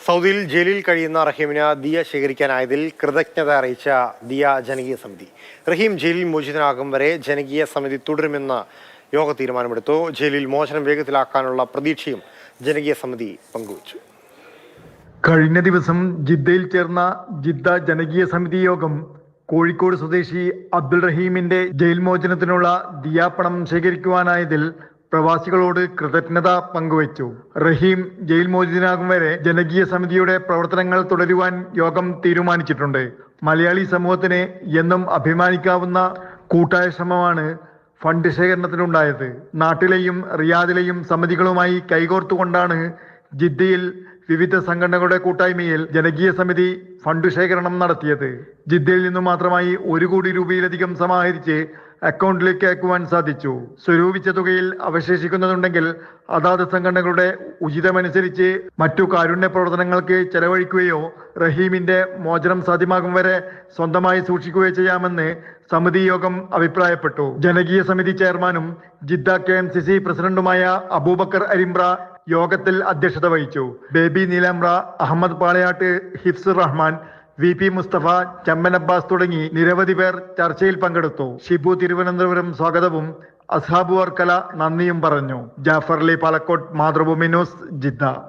സൗദിയിൽ ജയിലിൽ കഴിയുന്ന റഹീമിന് ദിയ ശേഖരിക്കാനായതിൽ കൃതജ്ഞത അറിയിച്ച ദിയ ജനകീയ സമിതി. റഹീം ജയിലിൽ മോചിതനാകും വരെ ജനകീയ സമിതി തുടരുമെന്ന് യോഗ തീരുമാനമെടുത്തു. ജയിലിൽ മോചനം വേഗത്തിലാക്കാനുള്ള പ്രതീക്ഷയും ജനകീയ സമിതി പങ്കുവച്ചു. കഴിഞ്ഞ ദിവസം ജിദ്ദയിൽ ചേർന്ന ജിദ്ദ ജനകീയ സമിതി യോഗം കോഴിക്കോട് സ്വദേശി അബ്ദുൾ റഹീമിന്റെ ജയിൽ മോചനത്തിനുള്ള ദിയാപ്പണം ശേഖരിക്കുവാനായതിൽ പ്രവാസികളോട് കൃതജ്ഞത പങ്കുവച്ചു. റഹീം ജയിൽ മോചിതനാകും വരെ ജനകീയ സമിതിയുടെ പ്രവർത്തനങ്ങൾ തുടരുവാൻ യോഗം തീരുമാനിച്ചിട്ടുണ്ട്. മലയാളി സമൂഹത്തിന് എന്നും അഭിമാനിക്കാവുന്ന കൂട്ടായ ശ്രമമാണ് ഫണ്ട് ശേഖരണത്തിനുണ്ടായത്. നാട്ടിലെയും റിയാദിലെയും സമിതികളുമായി കൈകോർത്തുകൊണ്ടാണ് ജിദ്ദയിൽ വിവിധ സംഘടനകളുടെ കൂട്ടായ്മയിൽ ജനകീയ സമിതി ഫണ്ട് ശേഖരണം നടത്തിയത്. ജിദ്ദയിൽ നിന്നും മാത്രമായി 1 കോടി രൂപയിലധികം സമാഹരിച്ച് അക്കൗണ്ടിലേക്ക് അയക്കുവാൻ സാധിച്ചു. സ്വരൂപിച്ച തുകയിൽ അവശേഷിക്കുന്നതുണ്ടെങ്കിൽ അതാത് സംഘടനകളുടെ ഉചിതമനുസരിച്ച് മറ്റു കാരുണ്യ പ്രവർത്തനങ്ങൾക്ക് ചെലവഴിക്കുകയോ റഹീമിന്റെ മോചനം സാധ്യമാകും വരെ സ്വന്തമായി സൂക്ഷിക്കുകയോ ചെയ്യാമെന്ന് സമിതി യോഗം അഭിപ്രായപ്പെട്ടു. ജനകീയ സമിതി ചെയർമാനും ജിദ്ദ KMCC പ്രസിഡന്റുമായ അബൂബക്കർ അരിമ്പ്ര യോഗത്തിൽ അധ്യക്ഷത വഹിച്ചു. ബേബി നീലാമ്പ്ര, അഹമ്മദ് പാളയാട്ട്, ഹിഫ്സുർ റഹ്മാൻ, VP മുസ്തഫ, ചമ്മൻ അബ്ബാസ് തുടങ്ങി നിരവധി പേർ ചർച്ചയിൽ പങ്കെടുത്തു. ഷിബു തിരുവനന്തപുരം സ്വാഗതവും അസ്ഹാബു വർക്കല നന്ദിയും പറഞ്ഞു. Jafar Ali Balakot, Mathrubhumi news, Jeddah.